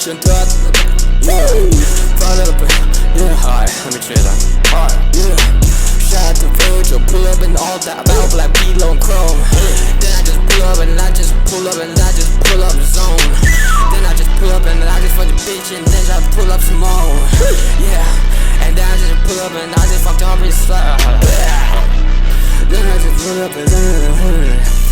And got front of the alright, let me chill out. Shout out to Virgil, pull up and all that about like P-Lo and Chrome. Then I just pull up and I just pull up and I just pull up the zone. Then I just pull up and I just fuck the bitch and then I pull up some more. Yeah, and then I just pull up and I just fucked off his slide. Then I just pull up and